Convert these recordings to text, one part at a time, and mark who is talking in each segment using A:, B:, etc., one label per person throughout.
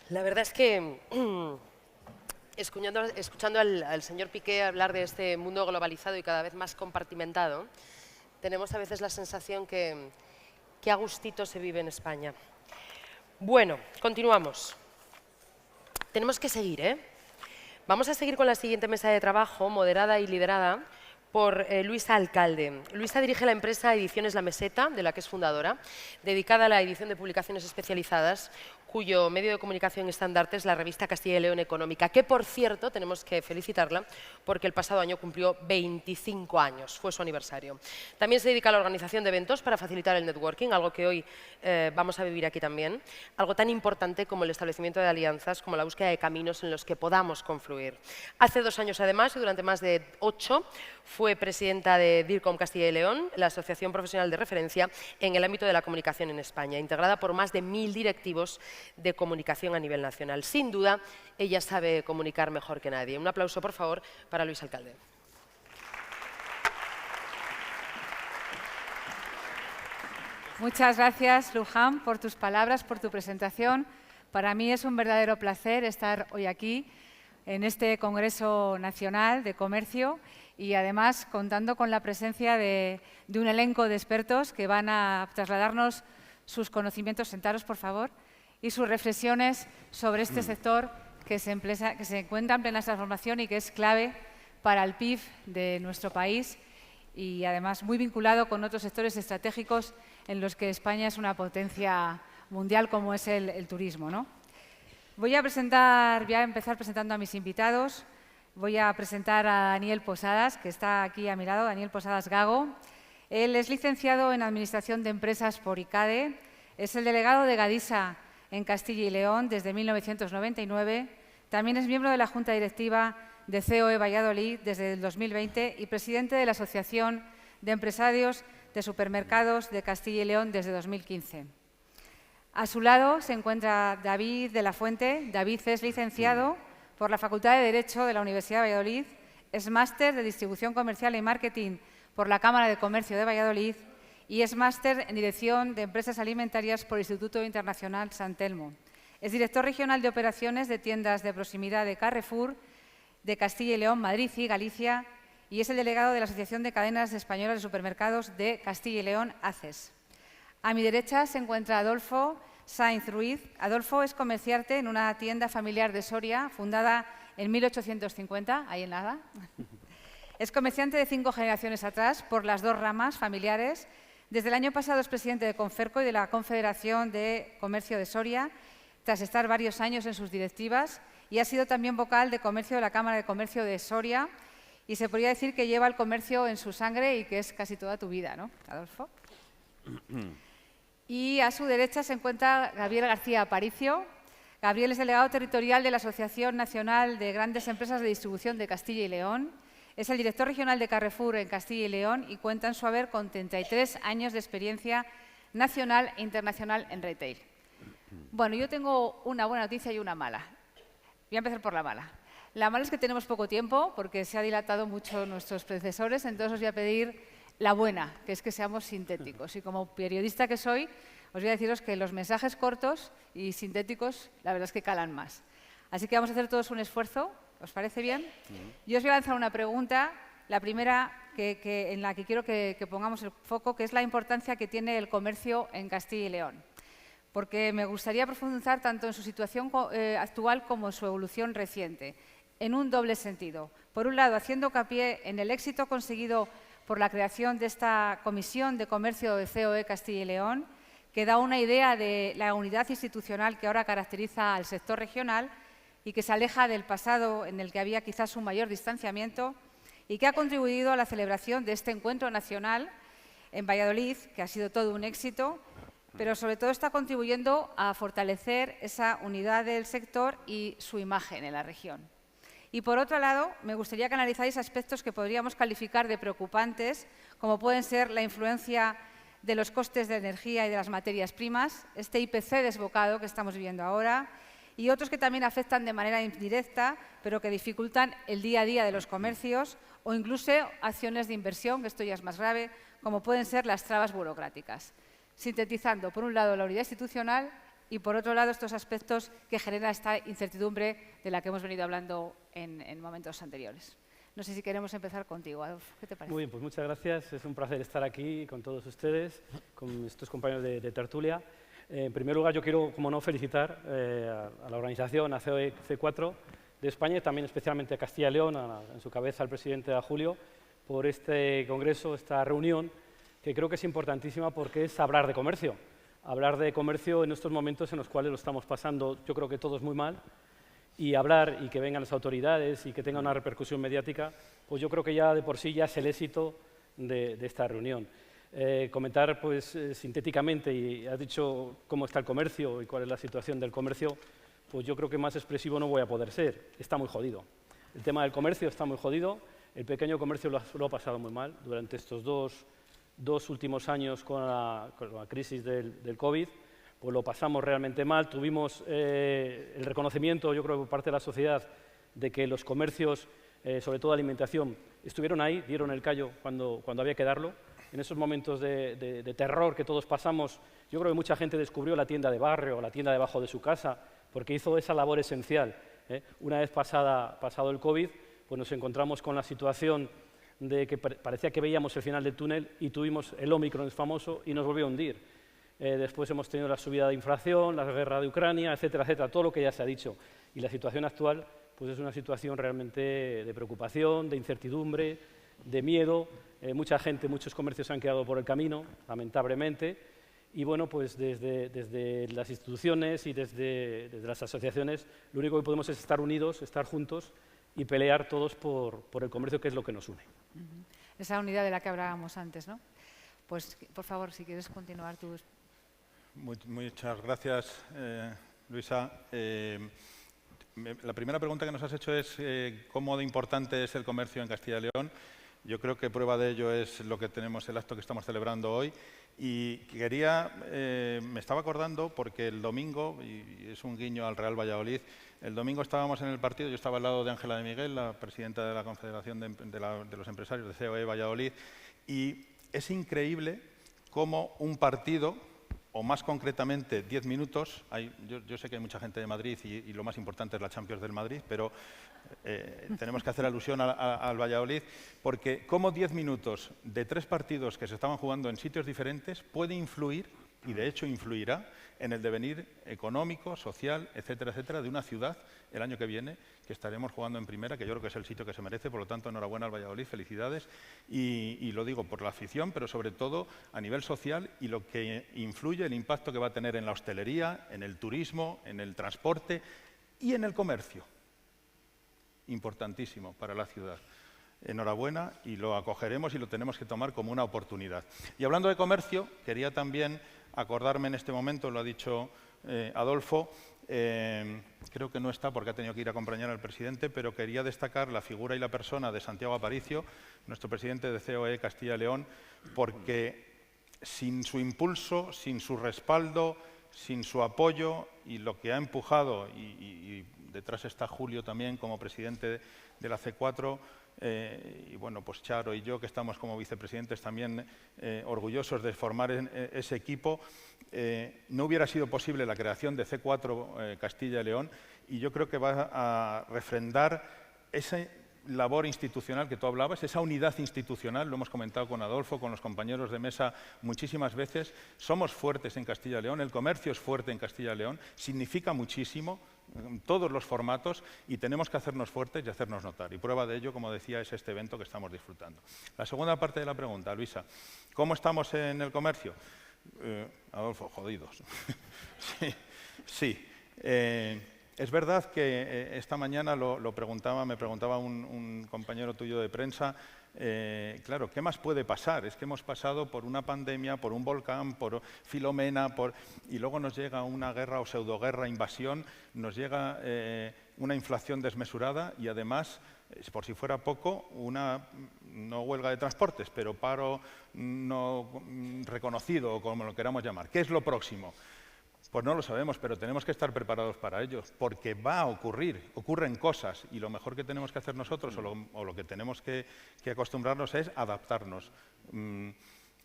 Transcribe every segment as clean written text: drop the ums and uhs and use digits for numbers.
A: La verdad es que escuchando al señor Piqué hablar de este mundo globalizado y cada vez más compartimentado, tenemos a veces la sensación que a gustito se vive en España. Bueno, continuamos. Tenemos que seguir, ¿eh? Vamos a seguir con la siguiente mesa de trabajo, moderada y liderada por Luisa Alcalde. Luisa dirige la empresa Ediciones La Meseta, de la que es fundadora, dedicada a la edición de publicaciones especializadas, cuyo medio de comunicación estandarte es la revista Castilla y León Económica, que, por cierto, tenemos que felicitarla porque el pasado año cumplió 25 años, fue su aniversario. También se dedica a la organización de eventos para facilitar el networking, algo que hoy vamos a vivir aquí también, algo tan importante como el establecimiento de alianzas, como la búsqueda de caminos en los que podamos confluir. Hace 2 años, además, y durante más de 8, fue presidenta de DIRCOM Castilla y León, la asociación profesional de referencia en el ámbito de la comunicación en España, integrada por más de 1000 directivos de comunicación a nivel nacional. Sin duda, ella sabe comunicar mejor que nadie. Un aplauso, por favor, para Luisa Alcalde.
B: Muchas gracias, Luján, por tus palabras, por tu presentación. Para mí es un verdadero placer estar hoy aquí en este Congreso Nacional de Comercio y además contando con la presencia de un elenco de expertos que van a trasladarnos sus conocimientos, sentaros por favor, y sus reflexiones sobre este sector que se encuentra en plena transformación y que es clave para el PIB de nuestro país y además muy vinculado con otros sectores estratégicos en los que España es una potencia mundial como es el turismo, ¿no? Voy a empezar presentando a mis invitados. Voy a presentar a Daniel Posadas, que está aquí a mi lado, Daniel Posadas Gago. Él es licenciado en Administración de Empresas por ICADE, es el delegado de Gadisa en Castilla y León desde 1999, también es miembro de la Junta Directiva de COE Valladolid desde el 2020 y presidente de la Asociación de Empresarios de Supermercados de Castilla y León desde 2015. A su lado se encuentra David de la Fuente. David es licenciado por la Facultad de Derecho de la Universidad de Valladolid, es máster de Distribución Comercial y Marketing por la Cámara de Comercio de Valladolid y es máster en Dirección de Empresas Alimentarias por el Instituto Internacional San Telmo. Es director regional de operaciones de tiendas de proximidad de Carrefour, de Castilla y León, Madrid y Galicia, y es el delegado de la Asociación de Cadenas Españolas de Supermercados de Castilla y León, ACES. A mi derecha se encuentra Adolfo Sainz Ruiz. Adolfo es comerciante en una tienda familiar de Soria, fundada en 1850, ahí en nada. Es comerciante de 5 generaciones atrás por las 2 ramas familiares. Desde el año pasado es presidente de Conferco y de la Confederación de Comercio de Soria, tras estar varios años en sus directivas, y ha sido también vocal de comercio de la Cámara de Comercio de Soria, y se podría decir que lleva el comercio en su sangre y que es casi toda tu vida, ¿no, Adolfo? Y a su derecha se encuentra Gabriel García Aparicio. Gabriel es delegado territorial de la Asociación Nacional de Grandes Empresas de Distribución de Castilla y León. Es el director regional de Carrefour en Castilla y León y cuenta en su haber con 33 años de experiencia nacional e internacional en retail. Bueno, yo tengo una buena noticia y una mala. Voy a empezar por la mala. La mala es que tenemos poco tiempo porque se ha dilatado mucho nuestros predecesores, entonces os voy a pedir la buena, que es que seamos sintéticos. Y como periodista que soy, os voy a deciros que los mensajes cortos y sintéticos, la verdad es que calan más. Así que vamos a hacer todos un esfuerzo. ¿Os parece bien? Yo os voy a lanzar una pregunta, la primera en la que quiero que pongamos el foco, que es la importancia que tiene el comercio en Castilla y León. Porque me gustaría profundizar tanto en su situación actual como en su evolución reciente, en un doble sentido. Por un lado, haciendo hincapié en el éxito conseguido por la creación de esta Comisión de Comercio de COE Castilla y León, que da una idea de la unidad institucional que ahora caracteriza al sector regional y que se aleja del pasado en el que había quizás un mayor distanciamiento y que ha contribuido a la celebración de este encuentro nacional en Valladolid, que ha sido todo un éxito, pero sobre todo está contribuyendo a fortalecer esa unidad del sector y su imagen en la región. Y por otro lado, me gustaría que analizáis aspectos que podríamos calificar de preocupantes, como pueden ser la influencia de los costes de energía y de las materias primas, este IPC desbocado que estamos viviendo ahora, y otros que también afectan de manera indirecta, pero que dificultan el día a día de los comercios, o incluso acciones de inversión, que esto ya es más grave, como pueden ser las trabas burocráticas. Sintetizando, por un lado, la unidad institucional y, por otro lado, estos aspectos que genera esta incertidumbre de la que hemos venido hablando en momentos anteriores. No sé si queremos empezar contigo, Adolfo. ¿Qué te parece?
C: Muy bien, pues muchas gracias. Es un placer estar aquí con todos ustedes, con estos compañeros de tertulia. En primer lugar, yo quiero, como no, felicitar a la organización, a COE C4 de España y también especialmente a Castilla y León, en su cabeza al presidente Julio, por este congreso, esta reunión, que creo que es importantísima porque es hablar de comercio. Hablar de comercio en estos momentos en los cuales lo estamos pasando, yo creo que todos muy mal, y hablar y que vengan las autoridades y que tenga una repercusión mediática, pues yo creo que ya de por sí ya es el éxito de esta reunión. Comentar pues sintéticamente, y has dicho cómo está el comercio y cuál es la situación del comercio, pues yo creo que más expresivo no voy a poder ser. Está muy jodido. El tema del comercio está muy jodido. El pequeño comercio lo ha pasado muy mal durante estos dos últimos años con la crisis del COVID. Pues lo pasamos realmente mal. Tuvimos el reconocimiento, yo creo, por parte de la sociedad, de que los comercios, sobre todo alimentación, estuvieron ahí, dieron el callo cuando había que darlo. En esos momentos de terror que todos pasamos, yo creo que mucha gente descubrió la tienda de barrio, la tienda debajo de su casa, porque hizo esa labor esencial. Una vez pasado el COVID, pues nos encontramos con la situación de que parecía que veíamos el final del túnel y tuvimos el Ómicron famoso y nos volvió a hundir. Después hemos tenido la subida de inflación, la guerra de Ucrania, etcétera, etcétera, todo lo que ya se ha dicho. Y la situación actual pues es una situación realmente de preocupación, de incertidumbre, de miedo. Mucha gente, muchos comercios se han quedado por el camino, lamentablemente. Y bueno, pues desde las instituciones y desde las asociaciones, lo único que podemos es estar unidos, estar juntos y pelear todos por el comercio, que es lo que nos une.
B: Esa unidad de la que hablábamos antes, ¿no? Pues, por favor, si quieres continuar tú.
D: Muchas gracias, Luisa. La primera pregunta que nos has hecho es cómo de importante es el comercio en Castilla y León. Yo creo que prueba de ello es lo que tenemos, el acto que estamos celebrando hoy. Y me estaba acordando porque el domingo, y es un guiño al Real Valladolid, el domingo estábamos en el partido, yo estaba al lado de Ángela de Miguel, la presidenta de la Confederación de los Empresarios de COE Valladolid, y es increíble cómo un partido, o más concretamente 10 minutos, yo sé que hay mucha gente de Madrid y lo más importante es la Champions del Madrid, pero tenemos que hacer alusión al Valladolid, porque cómo 10 minutos de 3 partidos que se estaban jugando en sitios diferentes puede influir, y de hecho influirá, en el devenir económico, social, etcétera, etcétera, de una ciudad el año que viene, que estaremos jugando en primera, que yo creo que es el sitio que se merece. Por lo tanto, enhorabuena al Valladolid, felicidades. Y lo digo por la afición, pero sobre todo a nivel social y lo que influye, el impacto que va a tener en la hostelería, en el turismo, en el transporte y en el comercio. Importantísimo para la ciudad. Enhorabuena, y lo acogeremos y lo tenemos que tomar como una oportunidad. Y hablando de comercio, quería también acordarme en este momento, lo ha dicho Adolfo, creo que no está porque ha tenido que ir a acompañar al presidente, pero quería destacar la figura y la persona de Santiago Aparicio, nuestro presidente de COE Castilla y León, porque sin su impulso, sin su respaldo, sin su apoyo y lo que ha empujado, y detrás está Julio también como presidente de la C4, y bueno, pues Charo y yo, que estamos como vicepresidentes también orgullosos de formar ese equipo, no hubiera sido posible la creación de C4 Castilla y León, y yo creo que va a refrendar esa labor institucional que tú hablabas, esa unidad institucional, lo hemos comentado con Adolfo, con los compañeros de mesa muchísimas veces. Somos fuertes en Castilla y León, el comercio es fuerte en Castilla y León, significa muchísimo en todos los formatos, y tenemos que hacernos fuertes y hacernos notar. Y prueba de ello, como decía, es este evento que estamos disfrutando. La segunda parte de la pregunta, Luisa, ¿cómo estamos en el comercio? Adolfo, jodidos. Sí. Es verdad que esta mañana me preguntaba un compañero tuyo de prensa, claro, ¿qué más puede pasar? Es que hemos pasado por una pandemia, por un volcán, por Filomena, y luego nos llega una guerra o pseudoguerra, invasión, nos llega una inflación desmesurada y además, por si fuera poco, una no huelga de transportes, pero paro no reconocido, o como lo queramos llamar. ¿Qué es lo próximo? Pues no lo sabemos, pero tenemos que estar preparados para ello, porque va a ocurrir, ocurren cosas, y lo mejor que tenemos que hacer nosotros, o lo que tenemos que acostumbrarnos, es adaptarnos,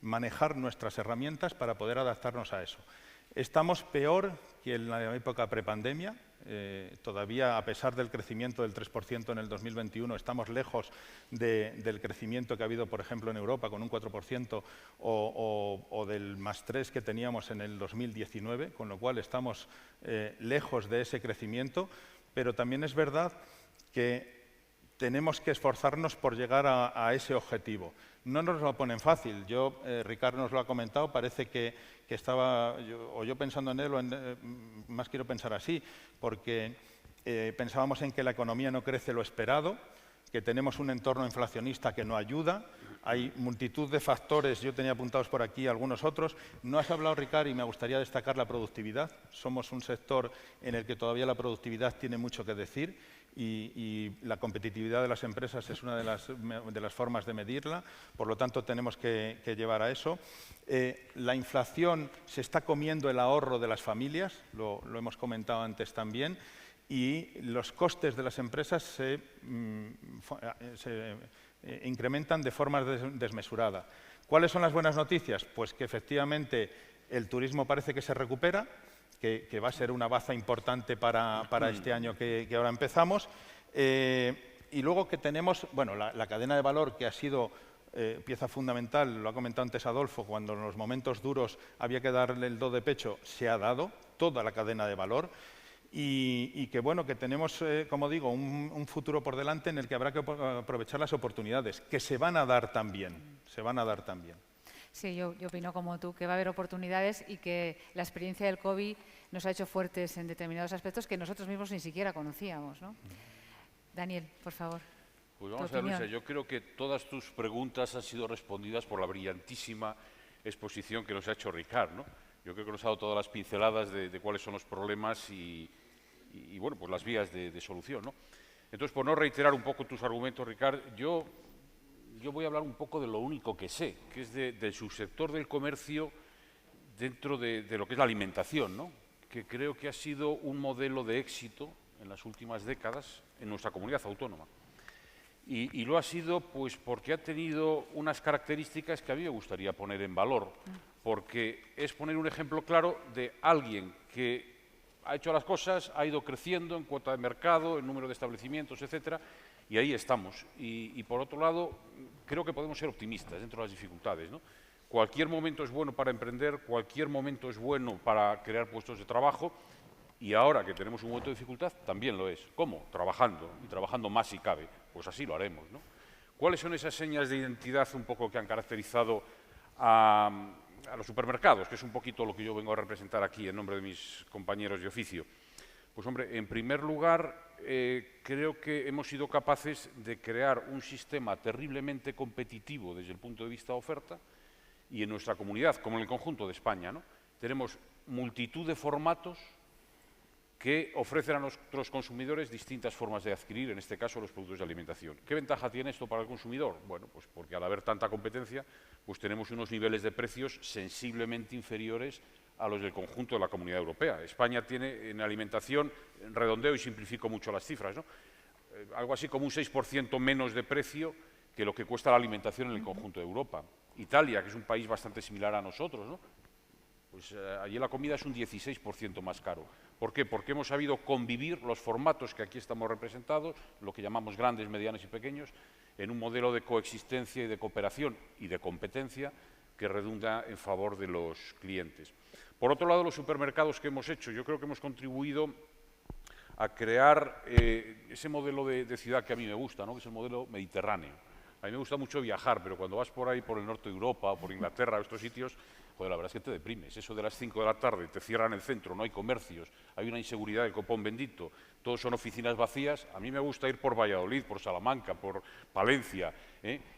D: manejar nuestras herramientas para poder adaptarnos a eso. Estamos peor que en la época prepandemia. Todavía, a pesar del crecimiento del 3% en el 2021, estamos lejos del crecimiento que ha habido, por ejemplo, en Europa, con un 4%, o del +3 que teníamos en el 2019, con lo cual estamos lejos de ese crecimiento, pero también es verdad que tenemos que esforzarnos por llegar a ese objetivo. No nos lo ponen fácil. Ricard nos lo ha comentado, parece que estaba, yo pensando en él, más quiero pensar así, porque pensábamos en que la economía no crece lo esperado, que tenemos un entorno inflacionista que no ayuda, hay multitud de factores, yo tenía apuntados por aquí algunos otros. No has hablado, Ricard, y me gustaría destacar la productividad. Somos un sector en el que todavía la productividad tiene mucho que decir y la competitividad de las empresas es una de las formas de medirla, por lo tanto tenemos que llevar a eso. La inflación se está comiendo el ahorro de las familias, lo hemos comentado antes también, y los costes de las empresas se incrementan de forma desmesurada. ¿Cuáles son las buenas noticias? Pues que efectivamente el turismo parece que se recupera, que va a ser una baza importante para este año que ahora empezamos. Y luego que tenemos, bueno, la cadena de valor, que ha sido pieza fundamental, lo ha comentado antes Adolfo, cuando en los momentos duros había que darle el do de pecho, se ha dado toda la cadena de valor. Y que, bueno, que tenemos, como digo, un futuro por delante en el que habrá que aprovechar las oportunidades, que se van a dar también, Sí,
B: yo opino como tú, que va a haber oportunidades y que la experiencia del COVID nos ha hecho fuertes en determinados aspectos que nosotros mismos ni siquiera conocíamos, ¿no? Daniel, por favor.
E: Pues vamos a ver, Luisa, yo creo que todas tus preguntas han sido respondidas por la brillantísima exposición que nos ha hecho Ricard, ¿no? Yo creo que nos ha dado todas las pinceladas de cuáles son los problemas y bueno, pues las vías de solución, ¿no? Entonces, por no reiterar un poco tus argumentos, Ricard, yo voy a hablar un poco de lo único que sé, que es del subsector del comercio dentro de lo que es la alimentación, ¿no? Que creo que ha sido un modelo de éxito en las últimas décadas en nuestra comunidad autónoma. Y lo ha sido pues porque ha tenido unas características que a mí me gustaría poner en valor, porque es poner un ejemplo claro de alguien que ha hecho las cosas, ha ido creciendo en cuota de mercado, en número de establecimientos, etcétera, y ahí estamos. Y por otro lado, creo que podemos ser optimistas dentro de las dificultades, ¿no? Cualquier momento es bueno para emprender, cualquier momento es bueno para crear puestos de trabajo, y ahora que tenemos un momento de dificultad, también lo es. ¿Cómo? Trabajando, y trabajando más si cabe. Pues así lo haremos, ¿no? ¿Cuáles son esas señas de identidad un poco que han caracterizado a los supermercados, que es un poquito lo que yo vengo a representar aquí en nombre de mis compañeros de oficio? Pues hombre, en primer lugar, creo que hemos sido capaces de crear un sistema terriblemente competitivo desde el punto de vista de oferta, y en nuestra comunidad, como en el conjunto de España, ¿no? Tenemos multitud de formatos que ofrecen a nuestros consumidores distintas formas de adquirir, en este caso, los productos de alimentación. ¿Qué ventaja tiene esto para el consumidor? Bueno, pues porque al haber tanta competencia, pues tenemos unos niveles de precios sensiblemente inferiores a los del conjunto de la Comunidad Europea. España tiene en alimentación, redondeo y simplifico mucho las cifras, ¿no? Algo así como un 6% menos de precio que lo que cuesta la alimentación en el conjunto de Europa. Italia, que es un país bastante similar a nosotros, ¿no? Pues allí la comida es un 16% más caro. ¿Por qué? Porque hemos sabido convivir los formatos que aquí estamos representados, lo que llamamos grandes, medianos y pequeños, en un modelo de coexistencia y de cooperación y de competencia que redunda en favor de los clientes. Por otro lado, los supermercados que hemos hecho, yo creo que hemos contribuido a crear ese modelo de ciudad que a mí me gusta, ¿no? Que es el modelo mediterráneo. A mí me gusta mucho viajar, pero cuando vas por ahí, por el norte de Europa, o por Inglaterra, o estos sitios, joder, la verdad es que te deprimes. Eso de las 5 de la tarde, te cierran el centro, no hay comercios, hay una inseguridad del copón bendito, todos son oficinas vacías. A mí me gusta ir por Valladolid, por Salamanca, por Palencia,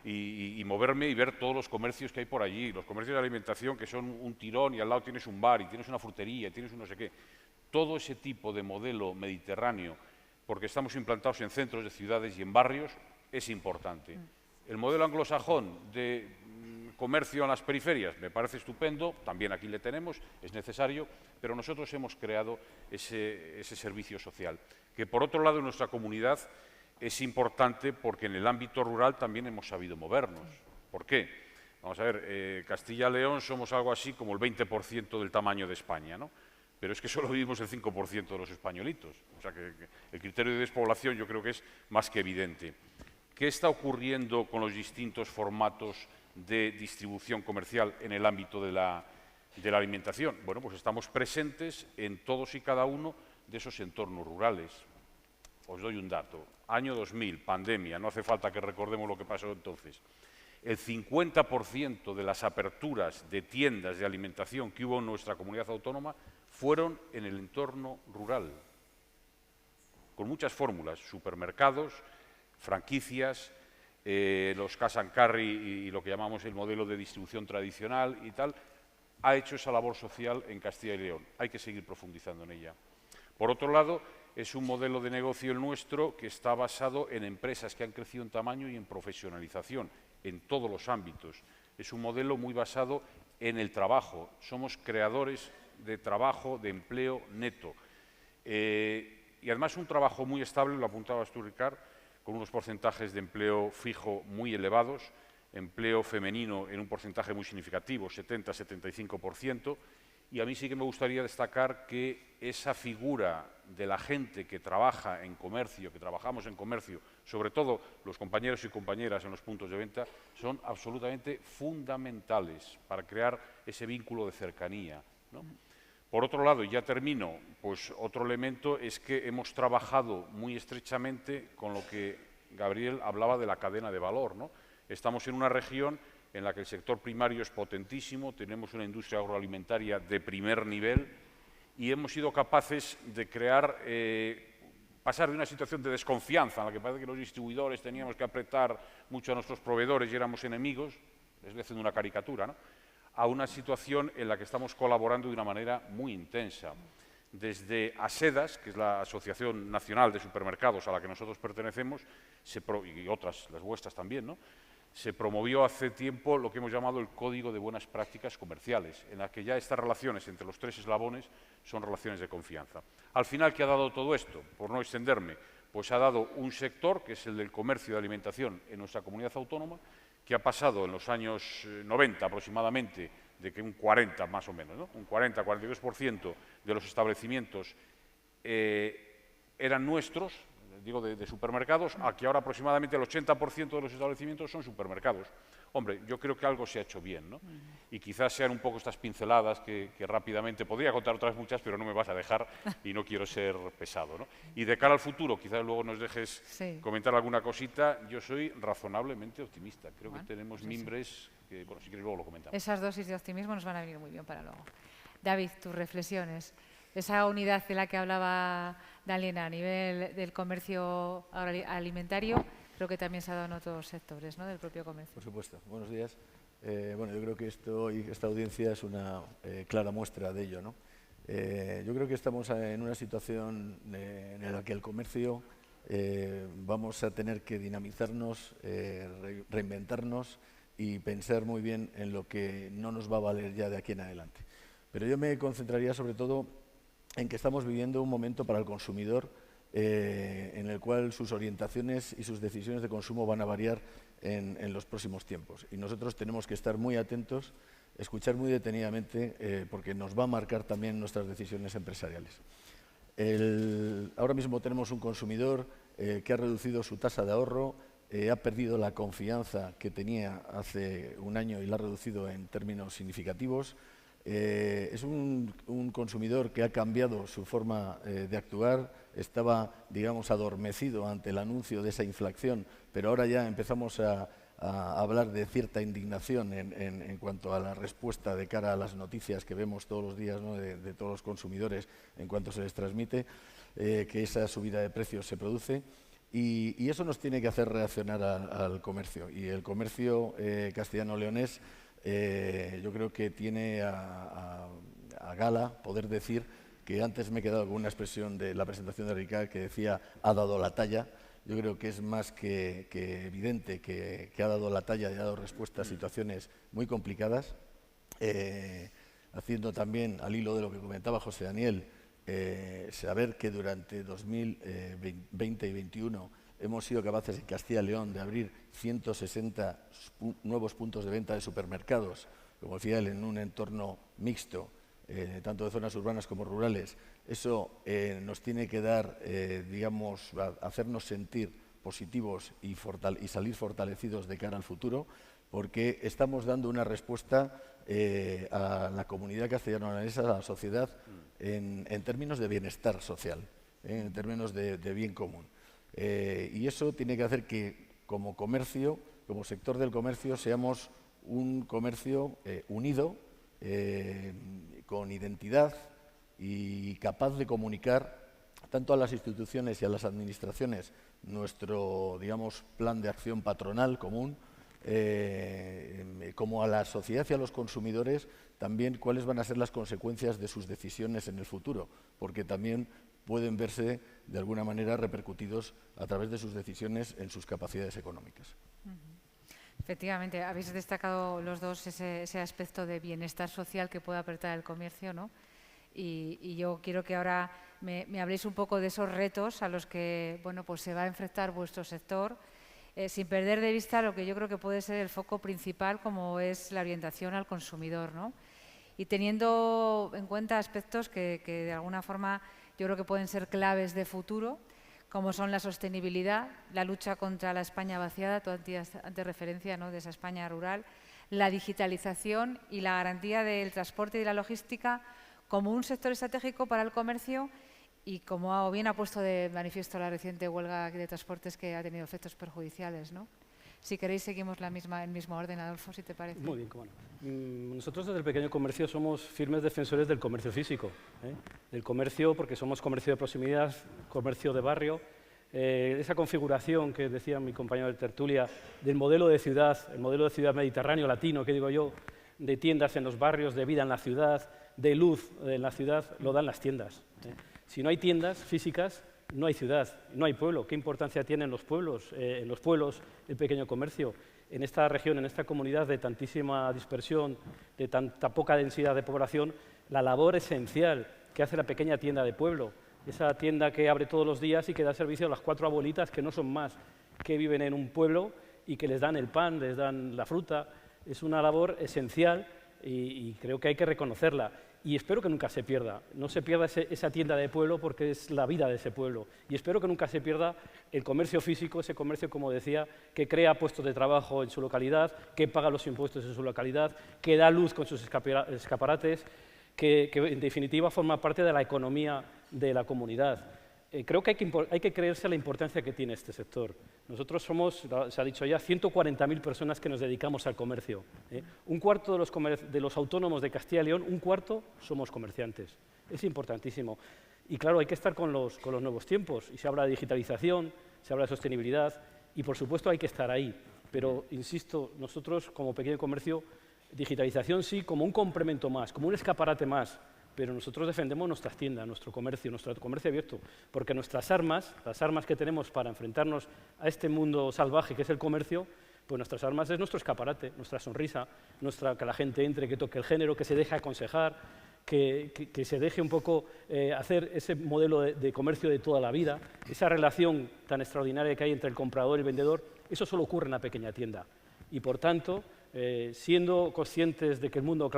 E: y moverme y ver todos los comercios que hay por allí, los comercios de alimentación que son un tirón y al lado tienes un bar y tienes una frutería y tienes un no sé qué. Todo ese tipo de modelo mediterráneo, porque estamos implantados en centros de ciudades y en barrios, es importante. El modelo anglosajón de comercio en las periferias me parece estupendo, también aquí le tenemos, es necesario, pero nosotros hemos creado ese servicio social, que por otro lado en nuestra comunidad es importante porque en el ámbito rural también hemos sabido movernos. ¿Por qué? Vamos a ver, Castilla-León somos algo así como el 20% del tamaño de España, ¿no? Pero es que solo vivimos el 5% de los españolitos. O sea que el criterio de despoblación yo creo que es más que evidente. ¿Qué está ocurriendo con los distintos formatos de distribución comercial en el ámbito de la alimentación? Bueno, pues estamos presentes en todos y cada uno de esos entornos rurales. Os doy un dato. Año 2000, pandemia, no hace falta que recordemos lo que pasó entonces. El 50% de las aperturas de tiendas de alimentación que hubo en nuestra comunidad autónoma fueron en el entorno rural, con muchas fórmulas, supermercados, franquicias, los cash and carry y lo que llamamos el modelo de distribución tradicional y tal, ha hecho esa labor social en Castilla y León. Hay que seguir profundizando en ella. Por otro lado, es un modelo de negocio el nuestro que está basado en empresas que han crecido en tamaño y en profesionalización, en todos los ámbitos. Es un modelo muy basado en el trabajo. Somos creadores de trabajo, de empleo neto. Y además un trabajo muy estable, lo apuntabas tú, Ricard, con unos porcentajes de empleo fijo muy elevados, empleo femenino en un porcentaje muy significativo, 70-75%, y a mí sí que me gustaría destacar que esa figura de la gente que trabaja en comercio, que trabajamos en comercio, sobre todo los compañeros y compañeras en los puntos de venta, son absolutamente fundamentales para crear ese vínculo de cercanía, ¿no? Por otro lado, y ya termino, pues otro elemento es que hemos trabajado muy estrechamente con lo que Gabriel hablaba de la cadena de valor, ¿no? Estamos en una región en la que el sector primario es potentísimo, tenemos una industria agroalimentaria de primer nivel y hemos sido capaces de crear, pasar de una situación de desconfianza en la que parece que los distribuidores teníamos que apretar mucho a nuestros proveedores y éramos enemigos, les estoy haciendo una caricatura, ¿no?, a una situación en la que estamos colaborando de una manera muy intensa. Desde ASEDAS, que es la Asociación Nacional de Supermercados a la que nosotros pertenecemos, y otras, las vuestras también, ¿no?, se promovió hace tiempo lo que hemos llamado el Código de Buenas Prácticas Comerciales, en la que ya estas relaciones entre los tres eslabones son relaciones de confianza. Al final, ¿qué ha dado todo esto? Por no extenderme, pues ha dado un sector, que es el del comercio de alimentación en nuestra comunidad autónoma, que ha pasado en los años 90 aproximadamente, de que un 40 más o menos, ¿no?, un 40-42% de los establecimientos eran nuestros, digo de supermercados, a que ahora aproximadamente el 80% de los establecimientos son supermercados. Hombre, yo creo que algo se ha hecho bien, ¿no? Y quizás sean un poco estas pinceladas que rápidamente, podría contar otras muchas, pero no me vas a dejar y no quiero ser pesado, ¿no? Y de cara al futuro, quizás luego nos dejes comentar alguna cosita, yo soy razonablemente optimista. Creo que tenemos mimbres que, bueno, si quieres luego lo comentamos.
B: Esas dosis de optimismo nos van a venir muy bien para luego. David, tus reflexiones. Esa unidad de la que hablaba Dalena a nivel del comercio alimentario, creo que también se ha dado en otros sectores, ¿no?, del propio comercio.
F: Por supuesto. Buenos días. Bueno, yo creo que esta audiencia es una clara muestra de ello, ¿no? Yo creo que estamos en una situación en la que el comercio vamos a tener que dinamizarnos, reinventarnos y pensar muy bien en lo que no nos va a valer ya de aquí en adelante. Pero yo me concentraría sobre todo en que estamos viviendo un momento para el consumidor en el cual sus orientaciones y sus decisiones de consumo van a variar en los próximos tiempos. Y nosotros tenemos que estar muy atentos, escuchar muy detenidamente, porque nos va a marcar también nuestras decisiones empresariales. Ahora mismo tenemos un consumidor que ha reducido su tasa de ahorro, ha perdido la confianza que tenía hace un año y la ha reducido en términos significativos. Es un consumidor que ha cambiado su forma de actuar, estaba, digamos, adormecido ante el anuncio de esa inflación, pero ahora ya empezamos a hablar de cierta indignación en cuanto a la respuesta de cara a las noticias que vemos todos los días, ¿no?, de todos los consumidores en cuanto se les transmite que esa subida de precios se produce. Y eso nos tiene que hacer reaccionar al comercio. Y el comercio castellano-leonés yo creo que tiene a gala poder decir que antes me he quedado con una expresión de la presentación de Ricard que decía ha dado la talla. Yo creo que es más que evidente que ha dado la talla y ha dado respuesta a situaciones muy complicadas, haciendo también, al hilo de lo que comentaba José Daniel, saber que durante 2020 y 2021 hemos sido capaces en Castilla y León de abrir 160 nuevos puntos de venta de supermercados, como decía él, en un entorno mixto, tanto de zonas urbanas como rurales. Eso nos tiene que dar, digamos, hacernos sentir positivos y salir fortalecidos de cara al futuro, porque estamos dando una respuesta a la comunidad castellano-leonesa, a la sociedad, en términos de bienestar social, en términos de bien común. Y eso tiene que hacer que, como comercio, como sector del comercio, seamos un comercio unido, con identidad y capaz de comunicar tanto a las instituciones y a las administraciones nuestro, digamos, plan de acción patronal común, como a la sociedad y a los consumidores también cuáles van a ser las consecuencias de sus decisiones en el futuro, porque también pueden verse de alguna manera repercutidos a través de sus decisiones en sus capacidades económicas.
B: Efectivamente, habéis destacado los dos ese aspecto de bienestar social que puede aportar el comercio, ¿no? Y yo quiero que ahora me habléis un poco de esos retos a los que pues se va a enfrentar vuestro sector, sin perder de vista lo que yo creo que puede ser el foco principal, como es la orientación al consumidor, ¿no? Y teniendo en cuenta aspectos que de alguna forma yo creo que pueden ser claves de futuro, como son la sostenibilidad, la lucha contra la España vaciada, tú antes referencia, ¿no?, de esa España rural, la digitalización y la garantía del transporte y de la logística como un sector estratégico para el comercio y como bien ha puesto de manifiesto la reciente huelga de transportes que ha tenido efectos perjudiciales, ¿no? Si queréis seguimos el mismo orden, Adolfo, si te parece.
C: Muy bien, cómo no. Nosotros desde el pequeño comercio somos firmes defensores del comercio físico, del comercio porque somos comercio de proximidad, comercio de barrio. Esa configuración que decía mi compañero de tertulia del modelo de ciudad, el modelo de ciudad mediterráneo latino, que digo yo, de tiendas en los barrios, de vida en la ciudad, de luz en la ciudad, lo dan las tiendas. Si no hay tiendas físicas, no hay ciudad, no hay pueblo. ¿Qué importancia tienen los pueblos? En los pueblos el pequeño comercio. En esta región, en esta comunidad de tantísima dispersión, de tanta poca densidad de población, la labor esencial que hace la pequeña tienda de pueblo, esa tienda que abre todos los días y que da servicio a las 4 abuelitas que no son más, que viven en un pueblo y que les dan el pan, les dan la fruta, es una labor esencial y creo que hay que reconocerla. Y espero que nunca se pierda, no se pierda esa tienda de pueblo porque es la vida de ese pueblo. Y espero que nunca se pierda el comercio físico, ese comercio, como decía, que crea puestos de trabajo en su localidad, que paga los impuestos en su localidad, que da luz con sus escaparates, que en definitiva forma parte de la economía de la comunidad. Creo que hay que creerse la importancia que tiene este sector. Nosotros somos, se ha dicho ya, 140.000 personas que nos dedicamos al comercio. Un cuarto de los autónomos de Castilla y León, un cuarto somos comerciantes. Es importantísimo. Y claro, hay que estar con los nuevos tiempos. Y se habla de digitalización, se habla de sostenibilidad y por supuesto hay que estar ahí. Pero, insisto, nosotros como pequeño comercio, digitalización sí, como un complemento más, como un escaparate más. Pero nosotros defendemos nuestras tiendas, nuestro comercio abierto, porque nuestras armas, las armas que tenemos para enfrentarnos a este mundo salvaje que es el comercio, pues nuestras armas es nuestro escaparate, nuestra sonrisa, que la gente entre, que toque el género, que se deje aconsejar, que se deje un poco hacer ese modelo de comercio de toda la vida, esa relación tan extraordinaria que hay entre el comprador y el vendedor, eso solo ocurre en una pequeña tienda. Y por tanto, siendo conscientes de que el mundo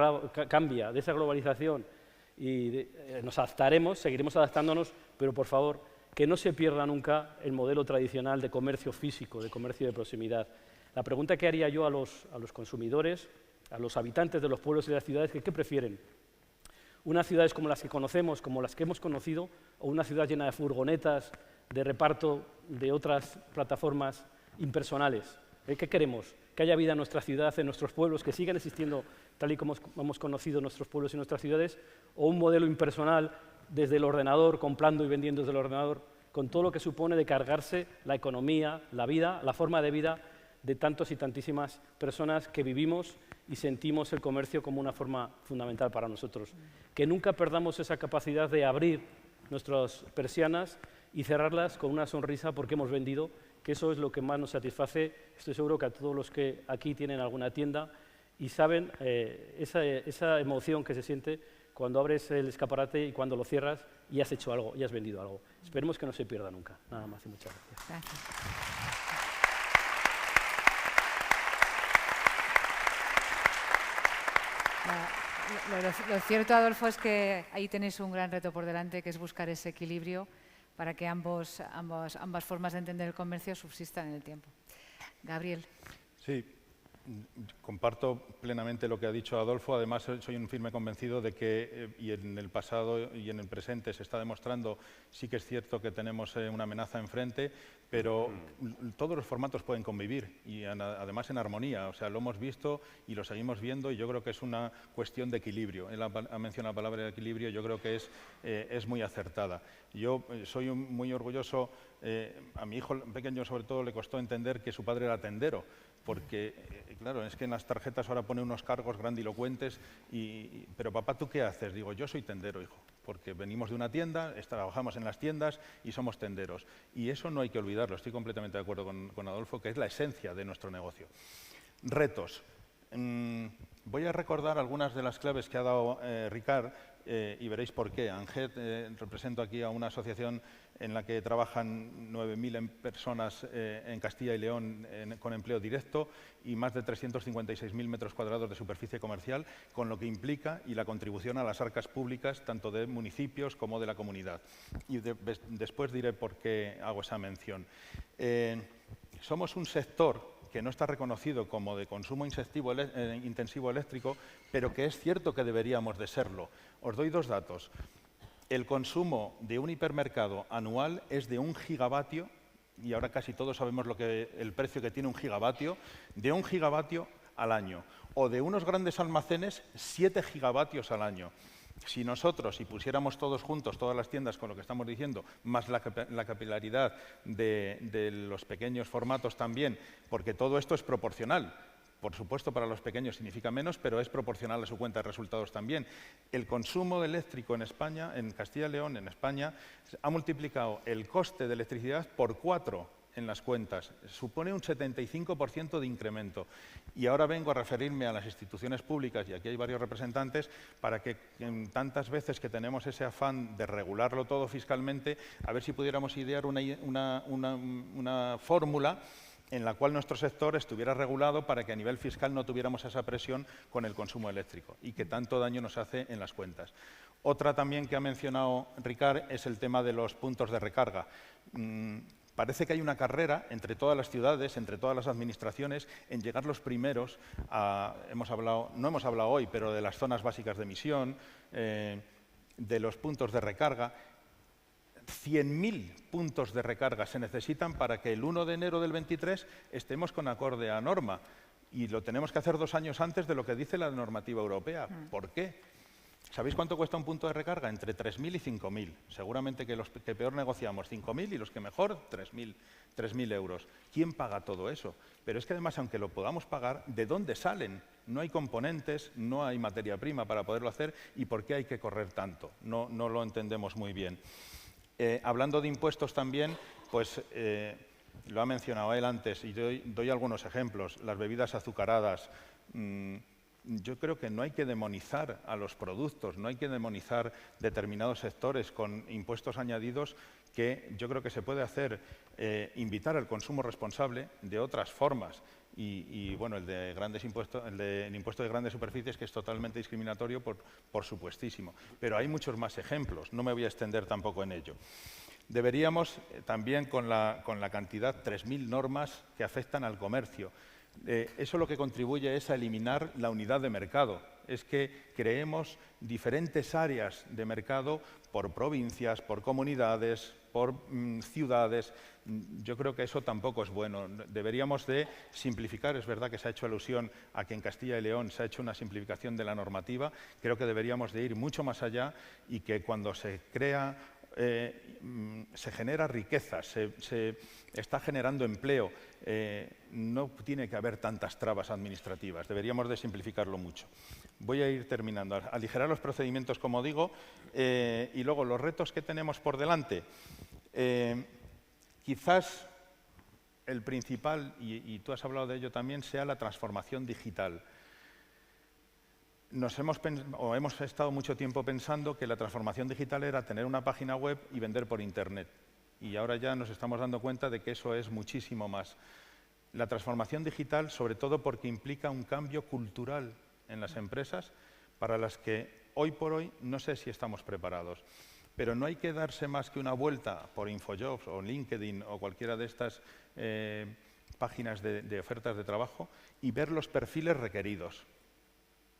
C: cambia, de esa globalización, y nos adaptaremos, seguiremos adaptándonos, pero por favor, que no se pierda nunca el modelo tradicional de comercio físico, de comercio de proximidad. La pregunta que haría yo a los consumidores, a los habitantes de los pueblos y de las ciudades, ¿qué prefieren? ¿Unas ciudades como las que conocemos, como las que hemos conocido, o una ciudad llena de furgonetas, de reparto de otras plataformas impersonales? ¿Qué queremos? Que haya vida en nuestra ciudad, en nuestros pueblos, que sigan existiendo tal y como hemos conocido nuestros pueblos y nuestras ciudades, o un modelo impersonal desde el ordenador, comprando y vendiendo desde el ordenador, con todo lo que supone de cargarse la economía, la vida, la forma de vida de tantos y tantísimas personas que vivimos y sentimos el comercio como una forma fundamental para nosotros. Que nunca perdamos esa capacidad de abrir nuestras persianas y cerrarlas con una sonrisa porque hemos vendido, que eso es lo que más nos satisface. Estoy seguro que a todos los que aquí tienen alguna tienda y saben esa emoción que se siente cuando abres el escaparate y cuando lo cierras, y has hecho algo, y has vendido algo. Esperemos que no se pierda nunca. Nada más y muchas gracias.
B: Gracias. Lo cierto, Adolfo, es que ahí tenéis un gran reto por delante, que es buscar ese equilibrio para que ambas formas de entender el comercio subsistan en el tiempo. Gabriel.
D: Sí, comparto plenamente lo que ha dicho Adolfo. Además, soy un firme convencido de que, y en el pasado y en el presente se está demostrando, sí que es cierto que tenemos una amenaza enfrente, pero todos los formatos pueden convivir y además en armonía. O sea, lo hemos visto y lo seguimos viendo y yo creo que es una cuestión de equilibrio. Él ha mencionado la palabra de equilibrio, yo creo que es muy acertada. Yo soy muy orgulloso, a mi hijo pequeño sobre todo le costó entender que su padre era tendero, porque, claro, es que en las tarjetas ahora pone unos cargos grandilocuentes, pero papá, ¿tú qué haces? Digo, yo soy tendero, hijo, porque venimos de una tienda, trabajamos en las tiendas y somos tenderos. Y eso no hay que olvidarlo, estoy completamente de acuerdo con Adolfo, que es la esencia de nuestro negocio. Retos. Voy a recordar algunas de las claves que ha dado Ricard y veréis por qué. ANGET, represento aquí a una asociación en la que trabajan 9.000 personas en Castilla y León con empleo directo y más de 356.000 metros cuadrados de superficie comercial, con lo que implica y la contribución a las arcas públicas tanto de municipios como de la comunidad. Y después diré por qué hago esa mención. Somos un sector que no está reconocido como de consumo intensivo eléctrico, pero que es cierto que deberíamos de serlo. Os doy dos datos. El consumo de un hipermercado anual es de 1 gigavatio, y ahora casi todos sabemos el precio que tiene 1 gigavatio, de 1 gigavatio al año, o de unos grandes almacenes 7 gigavatios al año. Si nosotros, si pusiéramos todos juntos, todas las tiendas con lo que estamos diciendo, más la capilaridad de los pequeños formatos también, porque todo esto es proporcional. Por supuesto, para los pequeños significa menos, pero es proporcional a su cuenta de resultados también. El consumo eléctrico en España, en Castilla y León, en España, ha multiplicado el coste de electricidad por 4 en las cuentas. Supone un 75% de incremento. Y ahora vengo a referirme a las instituciones públicas, y aquí hay varios representantes, para que tantas veces que tenemos ese afán de regularlo todo fiscalmente, a ver si pudiéramos idear una fórmula en la cual nuestro sector estuviera regulado para que a nivel fiscal no tuviéramos esa presión con el consumo eléctrico y que tanto daño nos hace en las cuentas. Otra también que ha mencionado Ricard es el tema de los puntos de recarga. Parece que hay una carrera entre todas las ciudades, entre todas las administraciones, en llegar los primeros a, no hemos hablado hoy, pero de las zonas básicas de emisión, de los puntos de recarga. 100.000 puntos de recarga se necesitan para que el 1 de enero del 23 estemos con acorde a norma. Y lo tenemos que hacer 2 años antes de lo que dice la normativa europea. ¿Por qué? ¿Sabéis cuánto cuesta un punto de recarga? Entre 3.000 y 5.000. Seguramente que los que peor negociamos 5.000 y los que mejor 3.000 euros. ¿Quién paga todo eso? Pero es que además, aunque lo podamos pagar, ¿de dónde salen? No hay componentes, no hay materia prima para poderlo hacer. ¿Y por qué hay que correr tanto? No lo entendemos muy bien. Hablando de impuestos también, pues lo ha mencionado él antes y doy algunos ejemplos. Las bebidas azucaradas. Yo creo que no hay que demonizar a los productos, no hay que demonizar determinados sectores con impuestos añadidos, que yo creo que se puede hacer, invitar al consumo responsable de otras formas. Y bueno, el impuesto de grandes superficies, que es totalmente discriminatorio, por supuestísimo. Pero hay muchos más ejemplos, no me voy a extender tampoco en ello. Deberíamos también, con la cantidad, 3.000 normas que afectan al comercio. Eso lo que contribuye es a eliminar la unidad de mercado. Es que creemos diferentes áreas de mercado por provincias, por comunidades, por ciudades. Yo creo que eso tampoco es bueno. Deberíamos de simplificar. Es verdad que se ha hecho alusión a que en Castilla y León se ha hecho una simplificación de la normativa. Creo que deberíamos de ir mucho más allá y que cuando se crea se genera riqueza, se está generando empleo, no tiene que haber tantas trabas administrativas, deberíamos de simplificarlo mucho. Voy a ir terminando. Aligerar los procedimientos, como digo, y luego los retos que tenemos por delante. Quizás el principal, y tú has hablado de ello también, sea la transformación digital. hemos estado mucho tiempo pensando que la transformación digital era tener una página web y vender por Internet. Y ahora ya nos estamos dando cuenta de que eso es muchísimo más. La transformación digital, sobre todo porque implica un cambio cultural en las empresas para las que hoy por hoy no sé si estamos preparados. Pero no hay que darse más que una vuelta por InfoJobs o LinkedIn o cualquiera de estas páginas de ofertas de trabajo y ver los perfiles requeridos.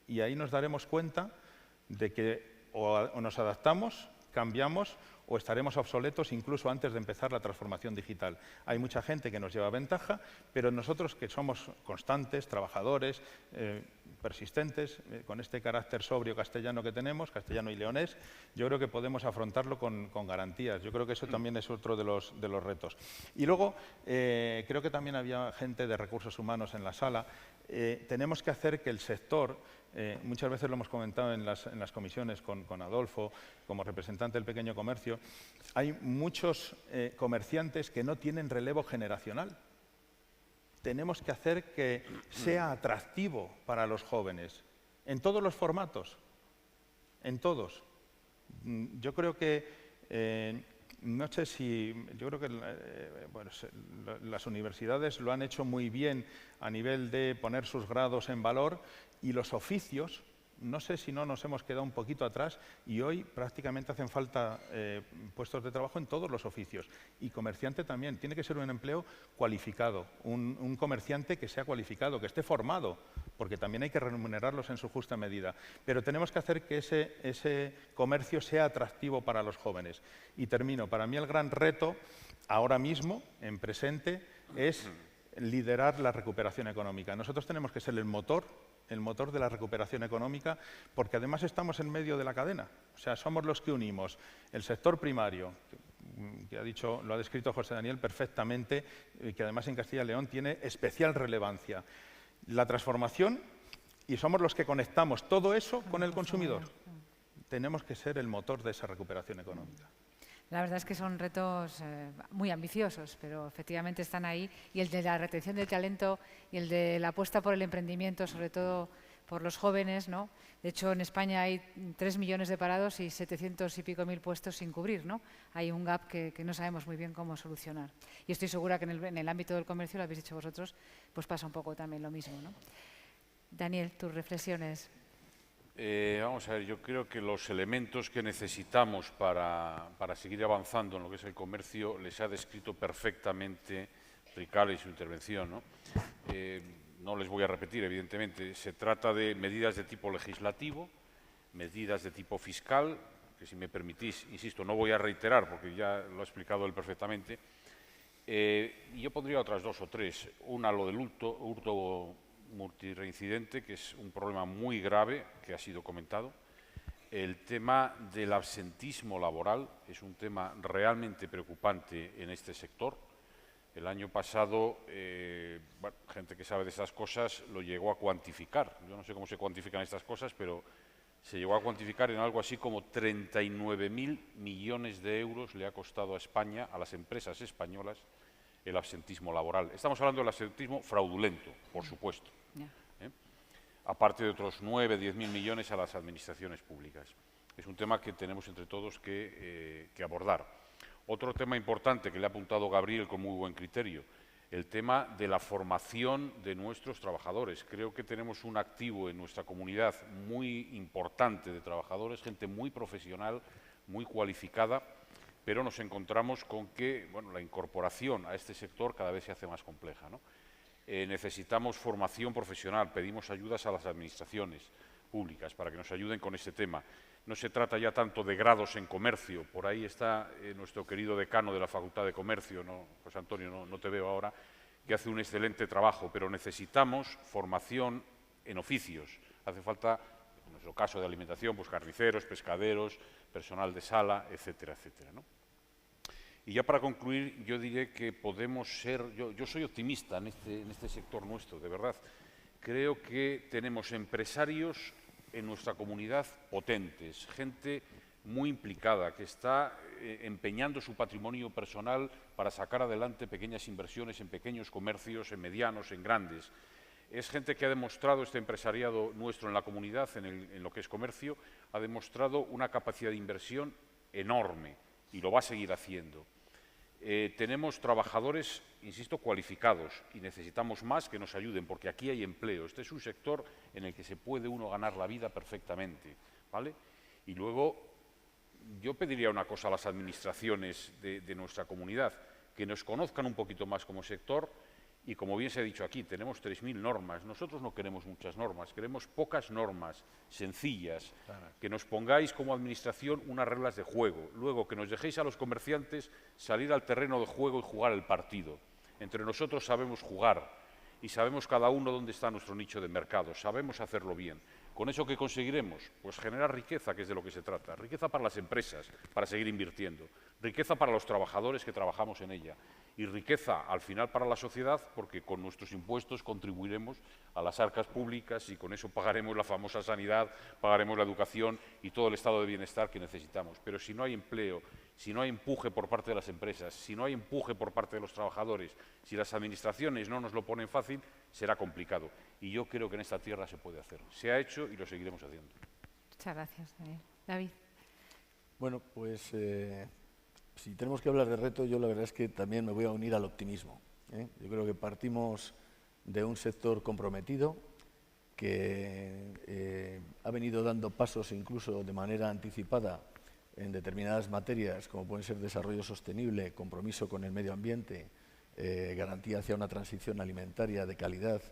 D: Y ahí nos daremos cuenta de que o nos adaptamos, cambiamos o estaremos obsoletos incluso antes de empezar la transformación digital. Hay mucha gente que nos lleva ventaja, pero nosotros que somos constantes, trabajadores, persistentes, con este carácter sobrio castellano que tenemos, castellano y leonés, yo creo que podemos afrontarlo con garantías. Yo creo que eso también es otro de los retos. Y luego, creo que también había gente de recursos humanos en la sala. Tenemos que hacer que el sector, muchas veces lo hemos comentado en las comisiones con Adolfo, como representante del pequeño comercio, hay muchos comerciantes que no tienen relevo generacional. Tenemos que hacer que sea atractivo para los jóvenes, en todos los formatos, en todos. Yo creo que, no sé si, yo creo que bueno, las universidades lo han hecho muy bien a nivel de poner sus grados en valor y los oficios, no sé si no nos hemos quedado un poquito atrás y hoy prácticamente hacen falta puestos de trabajo en todos los oficios. Y comerciante también, tiene que ser un empleo cualificado, un comerciante que sea cualificado, que esté formado, porque también hay que remunerarlos en su justa medida. Pero tenemos que hacer que ese comercio sea atractivo para los jóvenes. Y termino, para mí el gran reto ahora mismo, en presente, es liderar la recuperación económica. Nosotros tenemos que ser el motor de la recuperación económica, porque además estamos en medio de la cadena. O sea, somos los que unimos el sector primario, que lo ha descrito José Daniel perfectamente, que además en Castilla y León tiene especial relevancia. La transformación, y somos los que conectamos todo eso con el consumidor. Tenemos que ser el motor de esa recuperación económica.
B: La verdad es que son retos muy ambiciosos, pero efectivamente están ahí. Y el de la retención del talento y el de la apuesta por el emprendimiento, sobre todo por los jóvenes, ¿no? De hecho, en España hay 3 millones de parados y 700 y pico mil puestos sin cubrir, ¿no? Hay un gap que no sabemos muy bien cómo solucionar. Y estoy segura que en el ámbito del comercio, lo habéis dicho vosotros, pues pasa un poco también lo mismo, ¿no? Daniel, tus reflexiones.
E: Vamos a ver, yo creo que los elementos que necesitamos para seguir avanzando en lo que es el comercio les ha descrito perfectamente Riccardo en su intervención, ¿no? No les voy a repetir, evidentemente. Se trata de medidas de tipo legislativo, medidas de tipo fiscal, que si me permitís, insisto, no voy a reiterar porque ya lo ha explicado él perfectamente. Y yo pondría otras 2 o 3. Una, lo del hurto multireincidente, que es un problema muy grave que ha sido comentado. El tema del absentismo laboral es un tema realmente preocupante en este sector. El año pasado, bueno, gente que sabe de esas cosas lo llegó a cuantificar. Yo no sé cómo se cuantifican estas cosas, pero se llegó a cuantificar en algo así como 39.000 millones de euros le ha costado a España, a las empresas españolas, el absentismo laboral. Estamos hablando del absentismo fraudulento, por supuesto, aparte de otros 9, 10.000 millones a las administraciones públicas. Es un tema que tenemos entre todos que abordar. Otro tema importante que le ha apuntado Gabriel con muy buen criterio, el tema de la formación de nuestros trabajadores. Creo que tenemos un activo en nuestra comunidad muy importante de trabajadores, gente muy profesional, muy cualificada, pero nos encontramos con que bueno, la incorporación a este sector cada vez se hace más compleja, ¿no? Necesitamos formación profesional, pedimos ayudas a las administraciones públicas para que nos ayuden con este tema. No se trata ya tanto de grados en comercio, por ahí está nuestro querido decano de la Facultad de Comercio, ¿no? José Antonio, no te veo ahora, que hace un excelente trabajo, pero necesitamos formación en oficios. Hace falta, en nuestro caso de alimentación, pues carniceros, pescaderos, personal de sala, etcétera, etcétera, ¿no? Y ya para concluir, yo diré que podemos ser, yo soy optimista en este sector nuestro, de verdad. Creo que tenemos empresarios en nuestra comunidad potentes, gente muy implicada, que está empeñando su patrimonio personal para sacar adelante pequeñas inversiones en pequeños comercios, en medianos, en grandes. Es gente que ha demostrado, este empresariado nuestro en la comunidad, en lo que es comercio, ha demostrado una capacidad de inversión enorme y lo va a seguir haciendo. Tenemos trabajadores, insisto, cualificados y necesitamos más que nos ayuden porque aquí hay empleo. Este es un sector en el que se puede uno ganar la vida perfectamente, ¿vale? Y luego yo pediría una cosa a las administraciones de nuestra comunidad, que nos conozcan un poquito más como sector. Y como bien se ha dicho aquí, tenemos 3.000 normas. Nosotros no queremos muchas normas, queremos pocas normas, sencillas. Claro. Que nos pongáis como administración unas reglas de juego. Luego, que nos dejéis a los comerciantes salir al terreno de juego y jugar el partido. Entre nosotros sabemos jugar y sabemos cada uno dónde está nuestro nicho de mercado. Sabemos hacerlo bien. ¿Con eso qué conseguiremos? Pues generar riqueza, que es de lo que se trata. Riqueza para las empresas, para seguir invirtiendo. Riqueza para los trabajadores que trabajamos en ella. Y riqueza, al final, para la sociedad, porque con nuestros impuestos contribuiremos a las arcas públicas y con eso pagaremos la famosa sanidad, pagaremos la educación y todo el estado de bienestar que necesitamos. Pero si no hay empleo, si no hay empuje por parte de las empresas, si no hay empuje por parte de los trabajadores, si las administraciones no nos lo ponen fácil, será complicado. Y yo creo que en esta tierra se puede hacer. Se ha hecho y lo seguiremos haciendo.
B: Muchas gracias, Daniel. David.
F: Bueno, pues si tenemos que hablar de reto, yo la verdad es que también me voy a unir al optimismo. Yo creo que partimos de un sector comprometido que ha venido dando pasos incluso de manera anticipada en determinadas materias, como pueden ser desarrollo sostenible, compromiso con el medio ambiente, garantía hacia una transición alimentaria de calidad,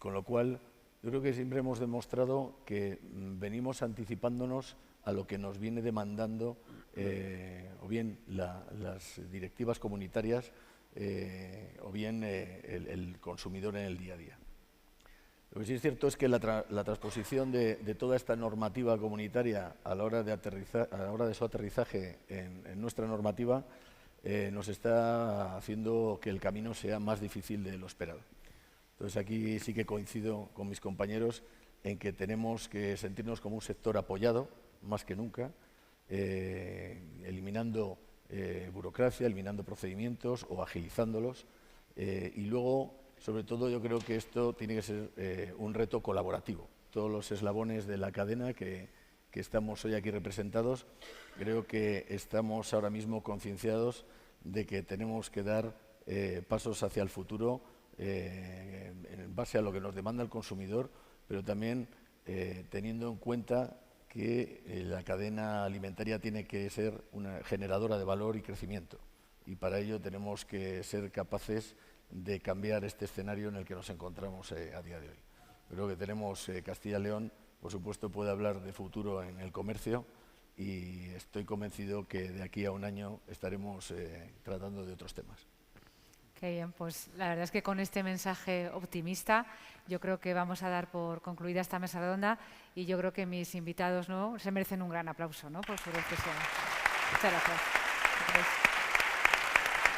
F: con lo cual yo creo que siempre hemos demostrado que venimos anticipándonos a lo que nos viene demandando o bien las directivas comunitarias o bien el consumidor en el día a día. Lo que sí es cierto es que la transposición de toda esta normativa comunitaria a la hora de su aterrizaje en nuestra normativa nos está haciendo que el camino sea más difícil de lo esperado. Entonces aquí sí que coincido con mis compañeros en que tenemos que sentirnos como un sector apoyado, más que nunca, eliminando burocracia, eliminando procedimientos o agilizándolos y luego, sobre todo, yo creo que esto tiene que ser un reto colaborativo. Todos los eslabones de la cadena que estamos hoy aquí representados, creo que estamos ahora mismo concienciados de que tenemos que dar pasos hacia el futuro en base a lo que nos demanda el consumidor, pero también teniendo en cuenta que la cadena alimentaria tiene que ser una generadora de valor y crecimiento. Y para ello tenemos que ser capaces de cambiar este escenario en el que nos encontramos a día de hoy. Creo que tenemos Castilla y León, por supuesto, puede hablar de futuro en el comercio y estoy convencido que de aquí a un año estaremos tratando de otros temas.
B: Qué bien, pues la verdad es que con este mensaje optimista yo creo que vamos a dar por concluida esta mesa redonda y yo creo que mis invitados, ¿no?, se merecen un gran aplauso, ¿no?, por su reflexión. Muchas gracias.